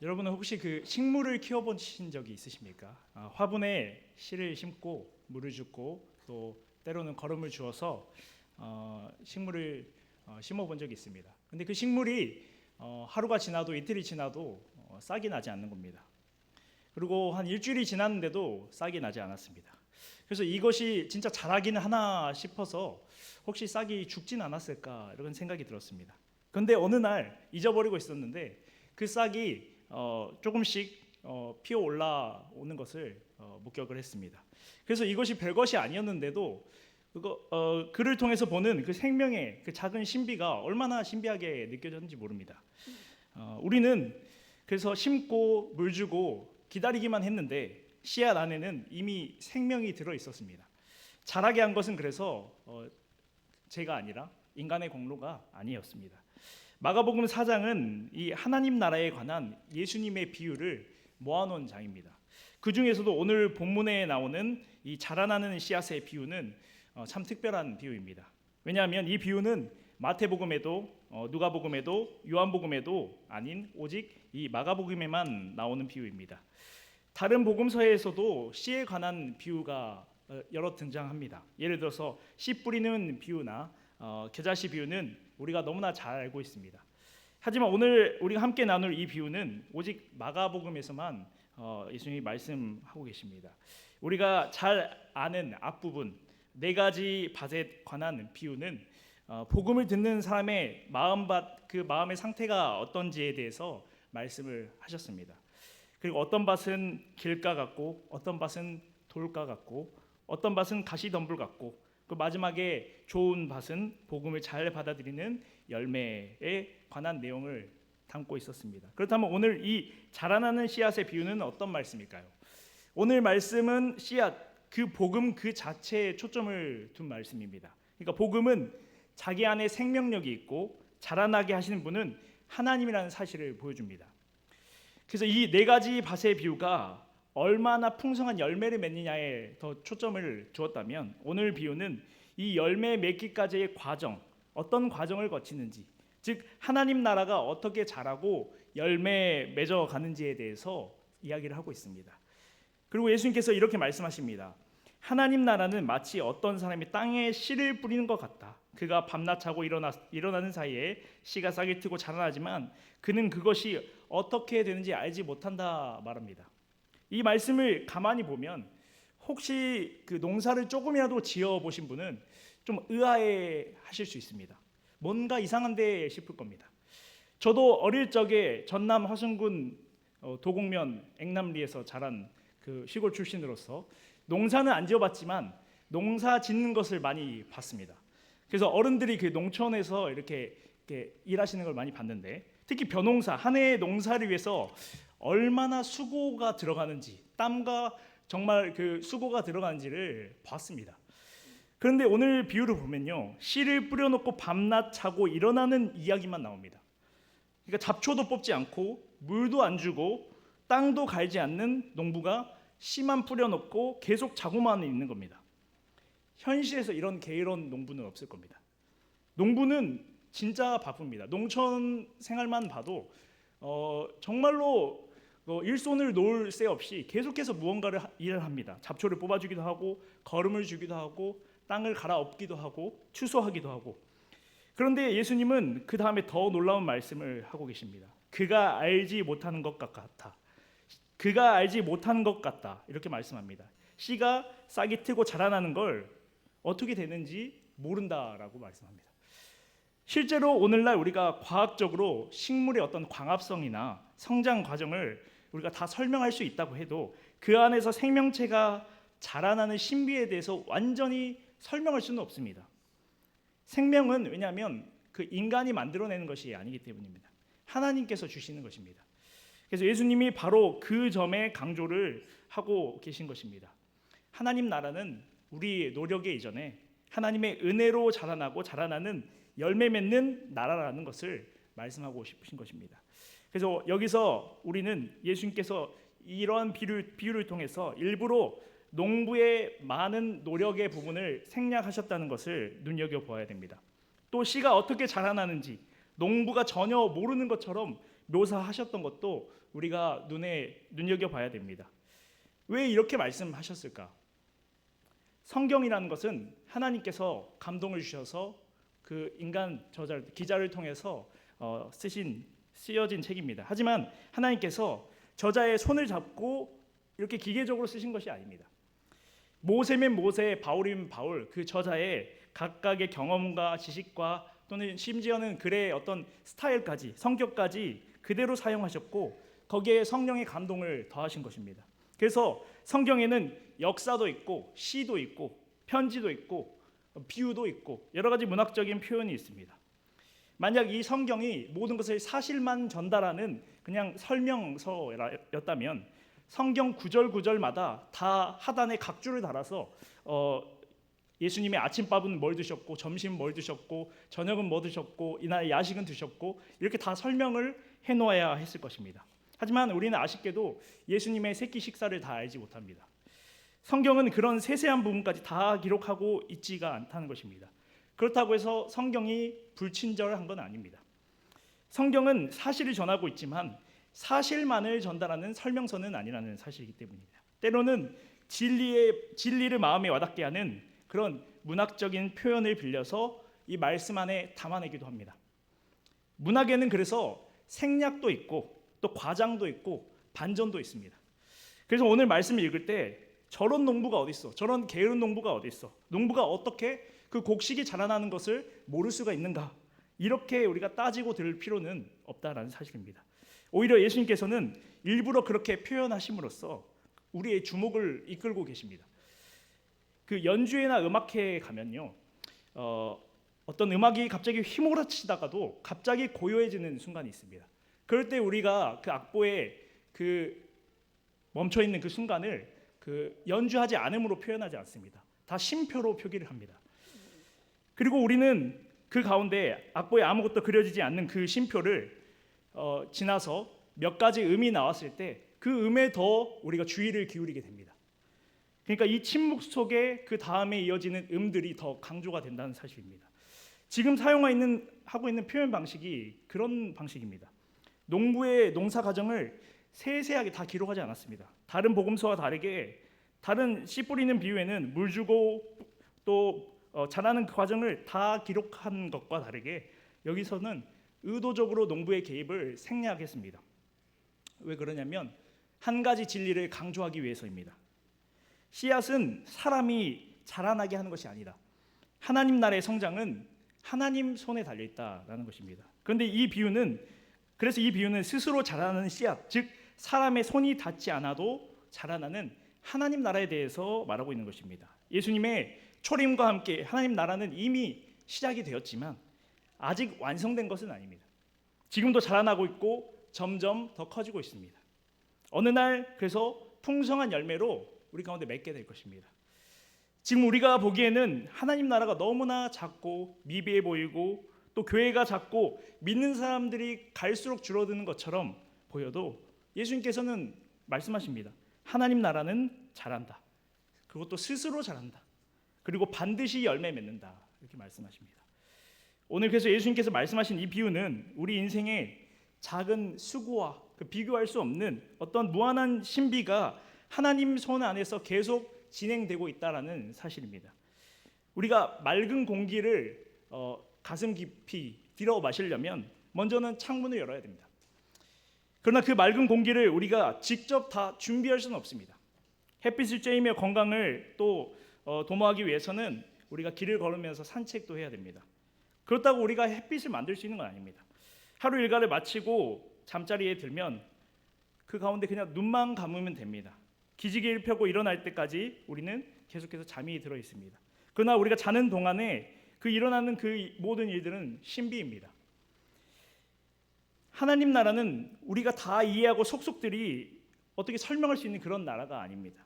여러분은 혹시 그 식물을 키워보신 적이 있으십니까? 화분에 씨를 심고 물을 줍고 또 때로는 거름을 주어서 식물을 심어본 적이 있습니다. 근데 그 식물이 하루가 지나도 이틀이 지나도 싹이 나지 않는 겁니다. 그리고 한 일주일이 지났는데도 싹이 나지 않았습니다. 그래서 이것이 진짜 자라기는 하나 싶어서 혹시 싹이 죽진 않았을까 이런 생각이 들었습니다. 그런데 어느 날 잊어버리고 있었는데 그 싹이 조금씩 피어 올라오는 것을 목격을 했습니다. 그래서 이것이 별것이 아니었는데도 그를 통해서 보는 그 생명의 그 작은 신비가 얼마나 신비하게 느껴졌는지 모릅니다. 우리는 그래서 심고 물 주고 기다리기만 했는데 씨앗 안에는 이미 생명이 들어 있었습니다. 자라게 한 것은 그래서 제가 아니라 인간의 공로가 아니었습니다. 마가복음 4장은 이 하나님 나라에 관한 예수님의 비유를 모아놓은 장입니다. 그 중에서도 오늘 본문에 나오는 이 자라나는 씨앗의 비유는 참 특별한 비유입니다. 왜냐하면 이 비유는 마태복음에도 누가복음에도 요한복음에도 아닌 오직 이 마가복음에만 나오는 비유입니다. 다른 복음서에서도 씨에 관한 비유가 여러 등장합니다. 예를 들어서 씨 뿌리는 비유나 겨자씨 비유는 우리가 너무나 잘 알고 있습니다. 하지만 오늘 우리가 함께 나눌 이 비유는 오직 마가복음에서만 예수님이 말씀하고 계십니다. 우리가 잘 아는 앞부분 네 가지 밭에 관한 비유는 복음을 듣는 사람의 마음밭 그 마음의 상태가 어떤지에 대해서 말씀을 하셨습니다. 그리고 어떤 밭은 길가 같고 어떤 밭은 돌가 같고 어떤 밭은 가시덤불 같고 그 마지막에 좋은 밭은 복음을 잘 받아들이는 열매에 관한 내용을 담고 있었습니다. 그렇다면 오늘 이 자라나는 씨앗의 비유는 어떤 말씀일까요? 오늘 말씀은 씨앗 그 복음 그 자체에 초점을 둔 말씀입니다. 그러니까 복음은 자기 안에 생명력이 있고 자라나게 하시는 분은 하나님이라는 사실을 보여줍니다. 그래서 이 네 가지 밭의 비유가 얼마나 풍성한 열매를 맺느냐에 더 초점을 두었다면 오늘 비유는 이 열매 맺기까지의 과정, 어떤 과정을 거치는지, 즉 하나님 나라가 어떻게 자라고 열매 맺어 가는지에 대해서 이야기를 하고 있습니다. 그리고 예수님께서 이렇게 말씀하십니다. 하나님 나라는 마치 어떤 사람이 땅에 씨를 뿌리는 것 같다. 그가 밤낮 자고 일어나는 사이에 씨가 싹이 트고 자라나지만 그는 그것이 어떻게 되는지 알지 못한다 말합니다. 이 말씀을 가만히 보면 혹시 그 농사를 조금이라도 지어 보신 분은 좀 의아해 하실 수 있습니다. 뭔가 이상한데 싶을 겁니다. 저도 어릴 적에 전남 화순군 도곡면 앵남리에서 자란 그 시골 출신으로서 농사는 안 지어봤지만 농사 짓는 것을 많이 봤습니다. 그래서 어른들이 그 농촌에서 이렇게 일하시는 걸 많이 봤는데 특히 벼농사 한 해의 농사를 위해서 얼마나 수고가 들어가는지 땀과 정말 그 수고가 들어가는지를 봤습니다. 그런데 오늘 비유를 보면요 씨를 뿌려놓고 밤낮 자고 일어나는 이야기만 나옵니다. 그러니까 잡초도 뽑지 않고 물도 안 주고 땅도 갈지 않는 농부가 씨만 뿌려놓고 계속 자고만 있는 겁니다. 현실에서 이런 게으른 농부는 없을 겁니다. 농부는 진짜 바쁩니다. 농촌 생활만 봐도 정말로 일손을 놓을 새 없이 계속해서 무언가를 일을 합니다. 잡초를 뽑아주기도 하고 거름을 주기도 하고 땅을 갈아엎기도 하고 추수하기도 하고. 그런데 예수님은 그 다음에 더 놀라운 말씀을 하고 계십니다. 그가 알지 못하는 것 같다. 그가 알지 못하는 것 같다. 이렇게 말씀합니다. 씨가 싹이 트고 자라나는 걸 어떻게 되는지 모른다라고 말씀합니다. 실제로 오늘날 우리가 과학적으로 식물의 어떤 광합성이나 성장 과정을 우리가 다 설명할 수 있다고 해도 그 안에서 생명체가 자라나는 신비에 대해서 완전히 설명할 수는 없습니다. 생명은 왜냐하면 그 인간이 만들어내는 것이 아니기 때문입니다. 하나님께서 주시는 것입니다. 그래서 예수님이 바로 그 점에 강조를 하고 계신 것입니다. 하나님 나라는 우리 노력의 이전에 하나님의 은혜로 자라나고 자라나는 열매 맺는 나라라는 것을 말씀하고 싶으신 것입니다. 그래서 여기서 우리는 예수님께서 이러한 비유를 통해서 일부러 농부의 많은 노력의 부분을 생략하셨다는 것을 눈여겨보아야 됩니다. 또 씨가 어떻게 자라나는지 농부가 전혀 모르는 것처럼 묘사하셨던 것도 우리가 눈여겨봐야 됩니다. 왜 이렇게 말씀하셨을까? 성경이라는 것은 하나님께서 감동을 주셔서 그 인간 기자를 통해서 쓰여진 책입니다. 하지만 하나님께서 저자의 손을 잡고 이렇게 기계적으로 쓰신 것이 아닙니다. 모세면 모세, 바울이면 바울, 그 저자의 각각의 경험과 지식과 또는 심지어는 글의 어떤 스타일까지, 성격까지 그대로 사용하셨고 거기에 성령의 감동을 더하신 것입니다. 그래서 성경에는 역사도 있고 시도 있고 편지도 있고 비유도 있고 여러 가지 문학적인 표현이 있습니다. 만약 이 성경이 모든 것을 사실만 전달하는 그냥 설명서였다면 성경 구절마다 다 하단에 각주를 달아서 예수님의 아침밥은 뭘 드셨고 점심은 뭘 드셨고 저녁은 뭐 드셨고 이날 야식은 드셨고 이렇게 다 설명을 해놓아야 했을 것입니다. 하지만 우리는 아쉽게도 예수님의 새끼 식사를 다 알지 못합니다. 성경은 그런 세세한 부분까지 다 기록하고 있지가 않다는 것입니다. 그렇다고 해서 성경이 불친절한 건 아닙니다. 성경은 사실을 전하고 있지만 사실만을 전달하는 설명서는 아니라는 사실이기 때문입니다. 때로는 진리를 마음에 와닿게 하는 그런 문학적인 표현을 빌려서 이 말씀 안에 담아내기도 합니다. 문학에는 그래서 생략도 있고 또 과장도 있고 반전도 있습니다. 그래서 오늘 말씀을 읽을 때 저런 농부가 어디 있어? 저런 게으른 농부가 어디 있어? 농부가 어떻게 그 곡식이 자라나는 것을 모를 수가 있는가? 이렇게 우리가 따지고 들을 필요는 없다라는 사실입니다. 오히려 예수님께서는 일부러 그렇게 표현하심으로써 우리의 주목을 이끌고 계십니다. 그 연주회나 음악회에 가면요, 어떤 음악이 갑자기 휘몰아치다가도 갑자기 고요해지는 순간이 있습니다. 그럴 때 우리가 그 악보에 그 멈춰 있는 그 순간을 그 연주하지 않음으로 표현하지 않습니다. 다 쉼표로 표기를 합니다. 그리고 우리는 그 가운데 악보에 아무것도 그려지지 않는 그 쉼표를 지나서 몇 가지 음이 나왔을 때 그 음에 더 우리가 주의를 기울이게 됩니다. 그러니까 이 침묵 속에 그 다음에 이어지는 음들이 더 강조가 된다는 사실입니다. 지금 하고 있는 표현 방식이 그런 방식입니다. 농부의 농사 과정을 세세하게 다 기록하지 않았습니다. 다른 복음서와 다르게 다른 씨 뿌리는 비유에는 물 주고 또 자라는 그 과정을 다 기록한 것과 다르게 여기서는 의도적으로 농부의 개입을 생략했습니다. 왜 그러냐면 한 가지 진리를 강조하기 위해서입니다. 씨앗은 사람이 자라나게 하는 것이 아니다. 하나님 나라의 성장은 하나님 손에 달려 있다라는 것입니다. 그런데 그래서 이 비유는 스스로 자라나는 씨앗, 즉 사람의 손이 닿지 않아도 자라나는 하나님 나라에 대해서 말하고 있는 것입니다. 예수님의 초림과 함께 하나님 나라는 이미 시작이 되었지만 아직 완성된 것은 아닙니다. 지금도 자라나고 있고 점점 더 커지고 있습니다. 어느 날 그래서 풍성한 열매로 우리 가운데 맺게 될 것입니다. 지금 우리가 보기에는 하나님 나라가 너무나 작고 미비해 보이고 또 교회가 작고 믿는 사람들이 갈수록 줄어드는 것처럼 보여도 예수님께서는 말씀하십니다. 하나님 나라는 자란다. 그것도 스스로 자란다. 그리고 반드시 열매 맺는다. 이렇게 말씀하십니다. 오늘 그래서 예수님께서 말씀하신 이 비유는 우리 인생의 작은 수고와 그 비교할 수 없는 어떤 무한한 신비가 하나님 손 안에서 계속 진행되고 있다라는 사실입니다. 우리가 맑은 공기를 가슴 깊이 들어 마시려면 먼저는 창문을 열어야 됩니다. 그러나 그 맑은 공기를 우리가 직접 다 준비할 수는 없습니다. 햇빛을 쬐이며 건강을 또 도모하기 위해서는 우리가 길을 걸으면서 산책도 해야 됩니다. 그렇다고 우리가 햇빛을 만들 수 있는 건 아닙니다. 하루 일과를 마치고 잠자리에 들면 그 가운데 그냥 눈만 감으면 됩니다. 기지개를 펴고 일어날 때까지 우리는 계속해서 잠이 들어 있습니다. 그러나 우리가 자는 동안에 그 일어나는 그 모든 일들은 신비입니다. 하나님 나라는 우리가 다 이해하고 속속들이 어떻게 설명할 수 있는 그런 나라가 아닙니다.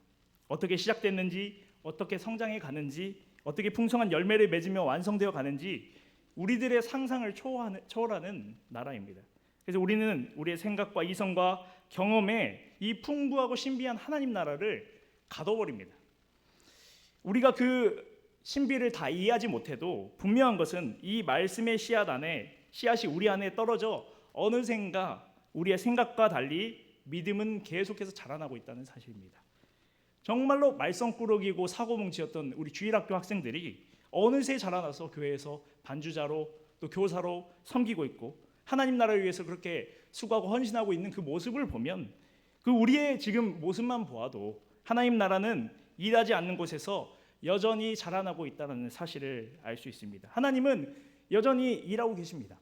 어떻게 시작됐는지, 어떻게 성장해 가는지, 어떻게 풍성한 열매를 맺으며 완성되어 가는지 우리들의 상상을 초월하는 나라입니다. 그래서 우리는 우리의 생각과 이성과 경험에 이 풍부하고 신비한 하나님 나라를 가둬버립니다. 우리가 그 신비를 다 이해하지 못해도 분명한 것은 이 말씀의 씨앗이 우리 안에 떨어져 어느샌가 우리의 생각과 달리 믿음은 계속해서 자라나고 있다는 사실입니다. 정말로 말썽꾸러기고 사고뭉치였던 우리 주일학교 학생들이 어느새 자라나서 교회에서 반주자로 또 교사로 섬기고 있고 하나님 나라를 위해서 그렇게 수고하고 헌신하고 있는 그 모습을 보면 그 우리의 지금 모습만 보아도 하나님 나라는 일하지 않는 곳에서 여전히 자라나고 있다는 사실을 알 수 있습니다. 하나님은 여전히 일하고 계십니다.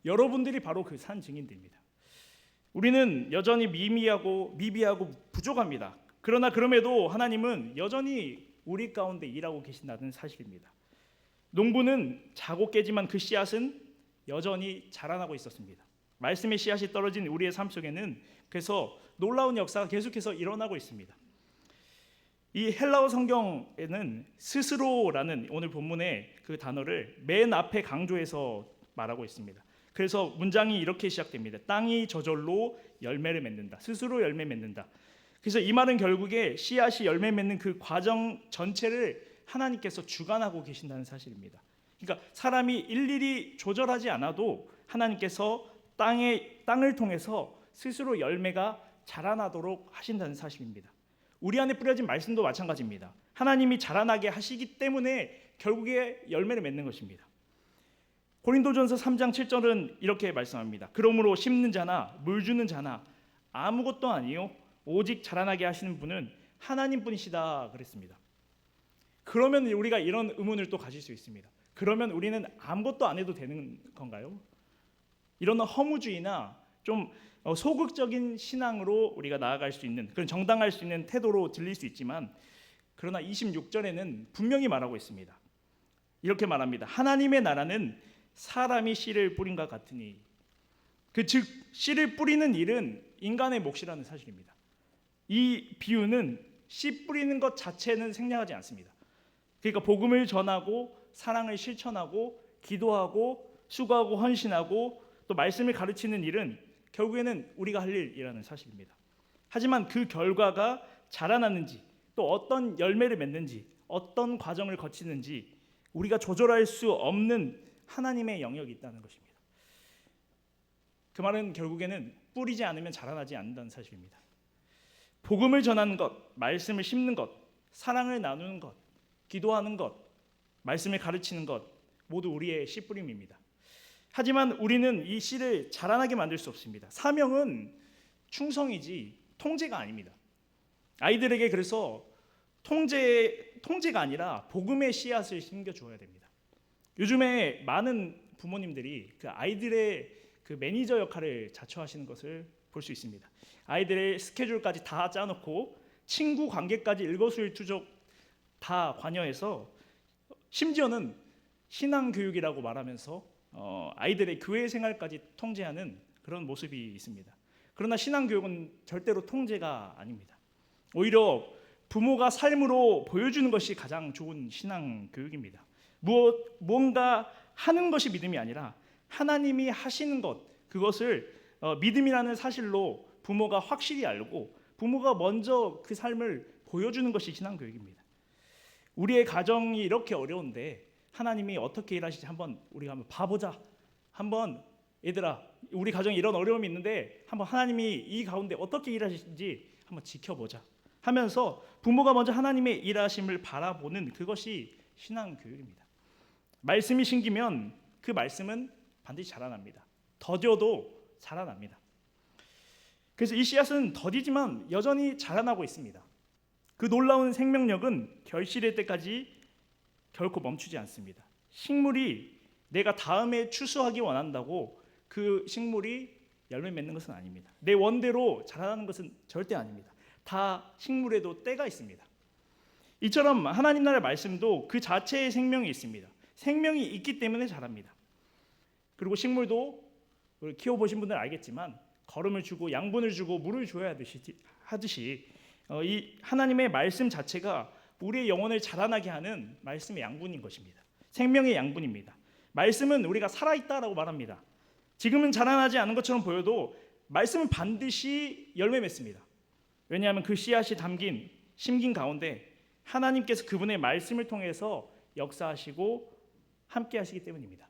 여러분들이 바로 그 산 증인들입니다. 우리는 여전히 미비하고 부족합니다. 그러나 그럼에도 하나님은 여전히 우리 가운데 일하고 계신다는 사실입니다. 농부는 자고 깨지만 그 씨앗은 여전히 자라나고 있었습니다. 말씀의 씨앗이 떨어진 우리의 삶 속에는 그래서 놀라운 역사가 계속해서 일어나고 있습니다. 이 헬라어 성경에는 스스로라는 오늘 본문의 그 단어를 맨 앞에 강조해서 말하고 있습니다. 그래서 문장이 이렇게 시작됩니다. 땅이 저절로 열매를 맺는다. 스스로 열매 맺는다. 그래서 이 말은 결국에 씨앗이 열매 맺는 그 과정 전체를 하나님께서 주관하고 계신다는 사실입니다. 그러니까 사람이 일일이 조절하지 않아도 하나님께서 땅을 통해서 스스로 열매가 자라나도록 하신다는 사실입니다. 우리 안에 뿌려진 말씀도 마찬가지입니다. 하나님이 자라나게 하시기 때문에 결국에 열매를 맺는 것입니다. 고린도전서 3장 7절은 이렇게 말씀합니다. 그러므로 심는 자나 물 주는 자나 아무것도 아니요 오직 자라나게 하시는 분은 하나님뿐이시다 그랬습니다. 그러면 우리가 이런 의문을 또 가질 수 있습니다. 그러면 우리는 아무것도 안 해도 되는 건가요? 이런 허무주의나 좀 소극적인 신앙으로 우리가 나아갈 수 있는 그런 정당할 수 있는 태도로 들릴 수 있지만 그러나 26절에는 분명히 말하고 있습니다. 이렇게 말합니다. 하나님의 나라는 사람이 씨를 뿌린과 같으니 즉 씨를 뿌리는 일은 인간의 몫이라는 사실입니다. 이 비유는 씨 뿌리는 것 자체는 생략하지 않습니다. 그러니까 복음을 전하고 사랑을 실천하고 기도하고 수고하고 헌신하고 또 말씀을 가르치는 일은 결국에는 우리가 할 일이라는 사실입니다. 하지만 그 결과가 자라나는지 또 어떤 열매를 맺는지 어떤 과정을 거치는지 우리가 조절할 수 없는 하나님의 영역이 있다는 것입니다. 그 말은 결국에는 뿌리지 않으면 자라나지 않는다는 사실입니다. 복음을 전하는 것, 말씀을 심는 것, 사랑을 나누는 것, 기도하는 것, 말씀을 가르치는 것 모두 우리의 씨 뿌림입니다. 하지만 우리는 이 씨를 자라나게 만들 수 없습니다. 사명은 충성이지 통제가 아닙니다. 아이들에게 그래서 통제가 아니라 복음의 씨앗을 심겨 주어야 됩니다. 요즘에 많은 부모님들이 그 아이들의 그 매니저 역할을 자처하시는 것을 볼 수 있습니다. 아이들의 스케줄까지 다 짜놓고 친구 관계까지 일거수일투족 다 관여해서 심지어는 신앙 교육이라고 말하면서 아이들의 교회 생활까지 통제하는 그런 모습이 있습니다. 그러나 신앙 교육은 절대로 통제가 아닙니다. 오히려 부모가 삶으로 보여주는 것이 가장 좋은 신앙 교육입니다. 무언가 하는 것이 믿음이 아니라 하나님이 하시는 것, 그것을 믿음이라는 사실로 부모가 확실히 알고 부모가 먼저 그 삶을 보여주는 것이 신앙 교육입니다. 우리의 가정이 이렇게 어려운데 하나님이 어떻게 일하시지 우리가 한번 봐보자. 한번 얘들아, 우리 가정에 이런 어려움이 있는데 한번 하나님이 이 가운데 어떻게 일하시는지 한번 지켜보자 하면서 부모가 먼저 하나님의 일하심을 바라보는 그것이 신앙 교육입니다. 말씀이 심기면 그 말씀은 반드시 자라납니다. 더뎌도 자라납니다. 그래서 이 씨앗은 더디지만 여전히 자라나고 있습니다. 그 놀라운 생명력은 결실의 때까지 결코 멈추지 않습니다. 식물이 내가 다음에 추수하기 원한다고 그 식물이 열매 맺는 것은 아닙니다. 내 원대로 자라나는 것은 절대 아닙니다. 다 식물에도 때가 있습니다. 이처럼 하나님 나라의 말씀도 그 자체의 생명이 있습니다. 생명이 있기 때문에 자랍니다. 그리고 식물도 키워보신 분들은 알겠지만 거름을 주고 양분을 주고 물을 줘야 하듯이 이 하나님의 말씀 자체가 우리의 영혼을 자라나게 하는 말씀의 양분인 것입니다. 생명의 양분입니다. 말씀은 우리가 살아있다라고 말합니다. 지금은 자라나지 않은 것처럼 보여도 말씀은 반드시 열매 맺습니다. 왜냐하면 그 씨앗이 심긴 가운데 하나님께서 그분의 말씀을 통해서 역사하시고 함께 하시기 때문입니다.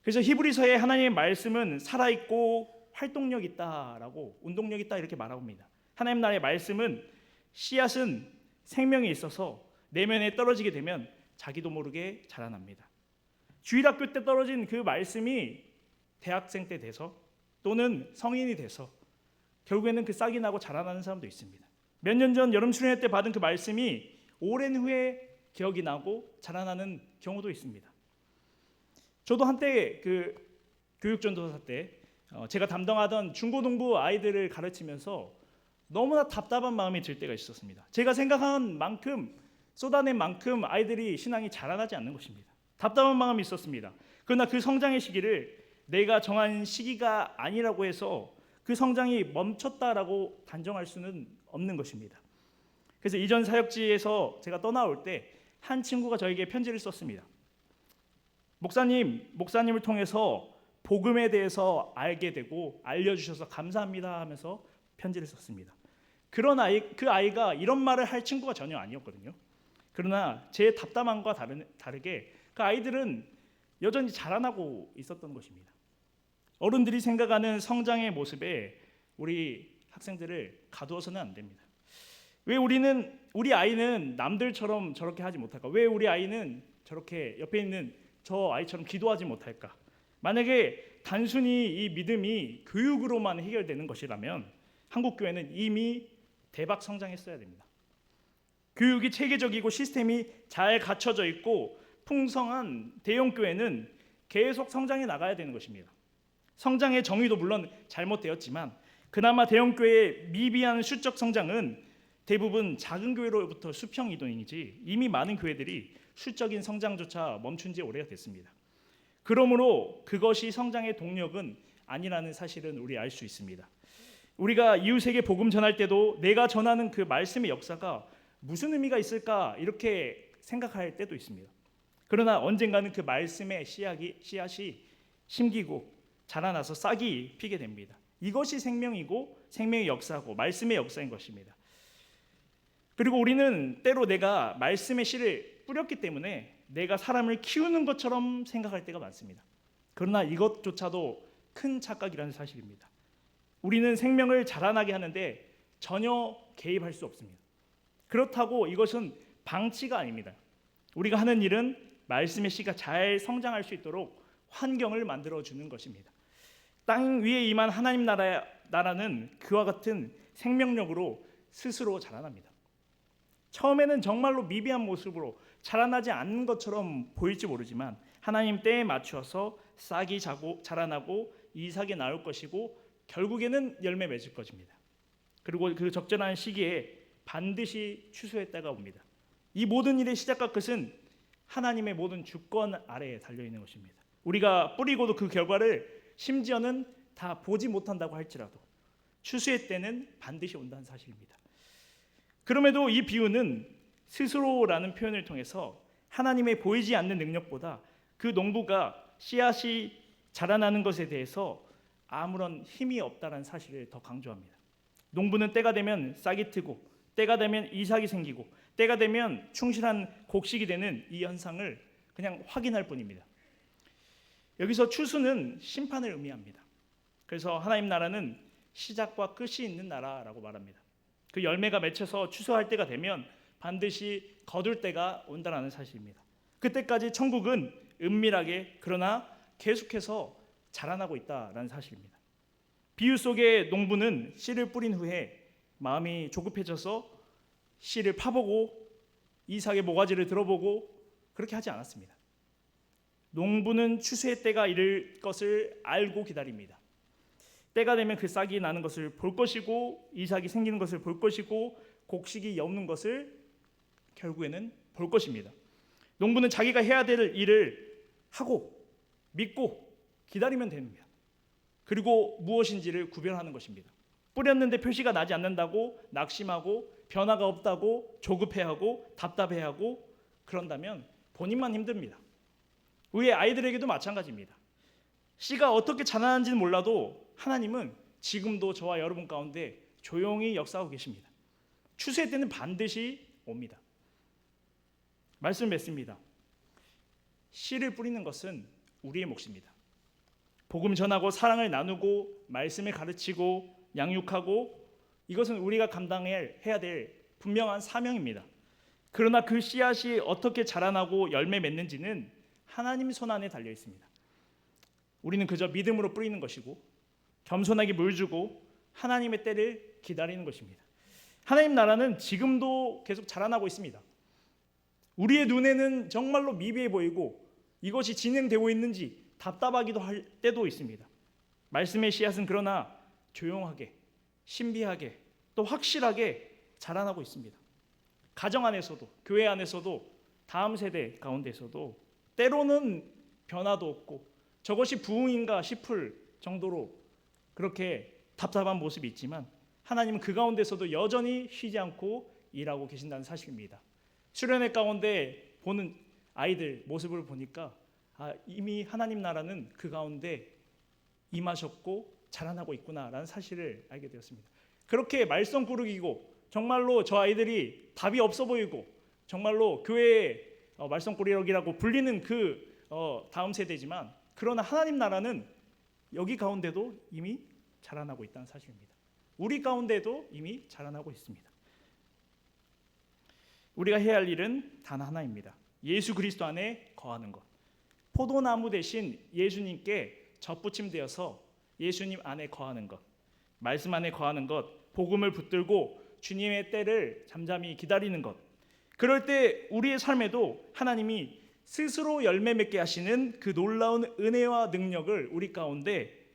그래서 히브리서의 하나님의 말씀은 살아있고 활동력 있다라고, 운동력 있다 이렇게 말합니다. 하나님 나라의 말씀은 씨앗은 생명이 있어서 내면에 떨어지게 되면 자기도 모르게 자라납니다. 주일학교 때 떨어진 그 말씀이 대학생 때 돼서 또는 성인이 돼서 결국에는 그 싹이 나고 자라나는 사람도 있습니다. 몇 년 전 여름 수련회 때 받은 그 말씀이 오랜 후에 기억이 나고 자라나는 경우도 있습니다. 저도 한때 그 교육전도사 때 제가 담당하던 중고등부 아이들을 가르치면서 너무나 답답한 마음이 들 때가 있었습니다. 제가 생각한 만큼, 쏟아낸 만큼 아이들이 신앙이 자라나지 않는 것입니다. 답답한 마음이 있었습니다. 그러나 그 성장의 시기를 내가 정한 시기가 아니라고 해서 그 성장이 멈췄다라고 단정할 수는 없는 것입니다. 그래서 이전 사역지에서 제가 떠나올 때 한 친구가 저에게 편지를 썼습니다. 목사님을 통해서 복음에 대해서 알게 되고 알려주셔서 감사합니다 하면서 편지를 썼습니다. 그 아이가 이런 말을 할 친구가 전혀 아니었거든요. 그러나 제 답답함과 다르게 그 아이들은 여전히 자라나고 있었던 것입니다. 어른들이 생각하는 성장의 모습에 우리 학생들을 가두어서는 안 됩니다. 왜 우리 아이는 남들처럼 저렇게 하지 못할까? 왜 우리 아이는 저렇게 옆에 있는 저 아이처럼 기도하지 못할까? 만약에 단순히 이 믿음이 교육으로만 해결되는 것이라면 한국 교회는 이미 대박 성장했어야 됩니다. 교육이 체계적이고 시스템이 잘 갖춰져 있고 풍성한 대형 교회는 계속 성장해 나가야 되는 것입니다. 성장의 정의도 물론 잘못되었지만 그나마 대형 교회의 미비한 수적 성장은 대부분 작은 교회로부터 수평 이동이지 이미 많은 교회들이 수적인 성장조차 멈춘 지 오래가 됐습니다. 그러므로 그것이 성장의 동력은 아니라는 사실은 우리 알 수 있습니다. 우리가 이웃에게 복음 전할 때도 내가 전하는 그 말씀의 역사가 무슨 의미가 있을까 이렇게 생각할 때도 있습니다. 그러나 언젠가는 그 말씀의 씨앗이 심기고 자라나서 싹이 피게 됩니다. 이것이 생명이고 생명의 역사고 말씀의 역사인 것입니다. 그리고 우리는 때로 내가 말씀의 씨를 뿌렸기 때문에 내가 사람을 키우는 것처럼 생각할 때가 많습니다. 그러나 이것조차도 큰 착각이라는 사실입니다. 우리는 생명을 자라나게 하는데 전혀 개입할 수 없습니다. 그렇다고 이것은 방치가 아닙니다. 우리가 하는 일은 말씀의 씨가 잘 성장할 수 있도록 환경을 만들어주는 것입니다. 땅 위에 임한 하나님 나라는 그와 같은 생명력으로 스스로 자라납니다. 처음에는 정말로 미비한 모습으로 자라나지 않는 것처럼 보일지 모르지만 하나님 때에 맞추어서 싹이 자라나고 이삭이 나올 것이고 결국에는 열매 맺을 것입니다. 그리고 그 적절한 시기에 반드시 추수의 때가 옵니다. 이 모든 일의 시작과 끝은 하나님의 모든 주권 아래에 달려있는 것입니다. 우리가 뿌리고도 그 결과를 심지어는 다 보지 못한다고 할지라도 추수의 때는 반드시 온다는 사실입니다. 그럼에도 이 비유는 스스로라는 표현을 통해서 하나님의 보이지 않는 능력보다 그 농부가 씨앗이 자라나는 것에 대해서 아무런 힘이 없다는 사실을 더 강조합니다. 농부는 때가 되면 싹이 트고 때가 되면 이삭이 생기고 때가 되면 충실한 곡식이 되는 이 현상을 그냥 확인할 뿐입니다. 여기서 추수는 심판을 의미합니다. 그래서 하나님 나라는 시작과 끝이 있는 나라라고 말합니다. 그 열매가 맺혀서 추수할 때가 되면 반드시 거둘 때가 온다는 사실입니다. 그때까지 천국은 은밀하게 그러나 계속해서 자라나고 있다는 사실입니다. 비유 속의 농부는 씨를 뿌린 후에 마음이 조급해져서 씨를 파보고 이삭의 모가지를 들어보고 그렇게 하지 않았습니다. 농부는 추수의 때가 이를 것을 알고 기다립니다. 때가 되면 그 싹이 나는 것을 볼 것이고 이삭이 생기는 것을 볼 것이고 곡식이 엮는 것을 결국에는 볼 것입니다. 농부는 자기가 해야 될 일을 하고 믿고 기다리면 됩니다. 그리고 무엇인지를 구별하는 것입니다. 뿌렸는데 표시가 나지 않는다고 낙심하고 변화가 없다고 조급해하고 답답해하고 그런다면 본인만 힘듭니다. 우리 아이들에게도 마찬가지입니다. 씨가 어떻게 자라는지는 몰라도 하나님은 지금도 저와 여러분 가운데 조용히 역사하고 계십니다. 추수의 때는 반드시 옵니다. 말씀 맺습니다. 씨를 뿌리는 것은 우리의 몫입니다. 복음 전하고 사랑을 나누고 말씀을 가르치고 양육하고 이것은 우리가 감당해야 될 분명한 사명입니다. 그러나 그 씨앗이 어떻게 자라나고 열매 맺는지는 하나님 손 안에 달려 있습니다. 우리는 그저 믿음으로 뿌리는 것이고 겸손하게 물 주고 하나님의 때를 기다리는 것입니다. 하나님 나라는 지금도 계속 자라나고 있습니다. 우리의 눈에는 정말로 미비해 보이고 이것이 진행되고 있는지 답답하기도 할 때도 있습니다. 말씀의 씨앗은 그러나 조용하게, 신비하게, 또 확실하게 자라나고 있습니다. 가정 안에서도, 교회 안에서도, 다음 세대 가운데서도 때로는 변화도 없고 저것이 부흥인가 싶을 정도로 그렇게 답답한 모습이 있지만 하나님은 그 가운데서도 여전히 쉬지 않고 일하고 계신다는 사실입니다. 수련회 가운데 보는 아이들 모습을 보니까 이미 하나님 나라는 그 가운데 임하셨고 자라나고 있구나라는 사실을 알게 되었습니다. 그렇게 말썽꾸러기고 정말로 저 아이들이 답이 없어 보이고 정말로 교회의 말썽꾸러기라고 불리는 그 다음 세대지만 그러나 하나님 나라는 여기 가운데도 이미 자라나고 있다는 사실입니다. 우리 가운데도 이미 자라나고 있습니다. 우리가 해야 할 일은 단 하나입니다. 예수 그리스도 안에 거하는 것. 포도나무 대신 예수님께 접붙임되어서 예수님 안에 거하는 것. 말씀 안에 거하는 것. 복음을 붙들고 주님의 때를 잠잠히 기다리는 것. 그럴 때 우리의 삶에도 하나님이 스스로 열매 맺게 하시는 그 놀라운 은혜와 능력을 우리 가운데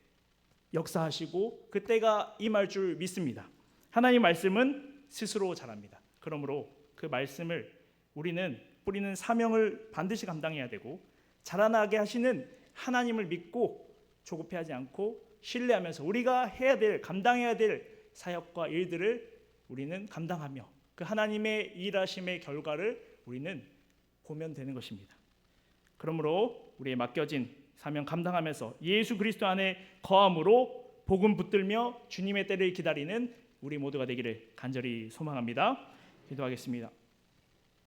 역사하시고 그 때가 임할 줄 믿습니다. 하나님 말씀은 스스로 자랍니다. 그러므로 그 말씀을 우리는 뿌리는 사명을 반드시 감당해야 되고 자라나게 하시는 하나님을 믿고 조급해하지 않고 신뢰하면서 우리가 해야 될 감당해야 될 사역과 일들을 우리는 감당하며 그 하나님의 일하심의 결과를 우리는 보면 되는 것입니다. 그러므로 우리의 맡겨진 사명 감당하면서 예수 그리스도 안에 거함으로 복음 붙들며 주님의 때를 기다리는 우리 모두가 되기를 간절히 소망합니다. 기도하겠습니다.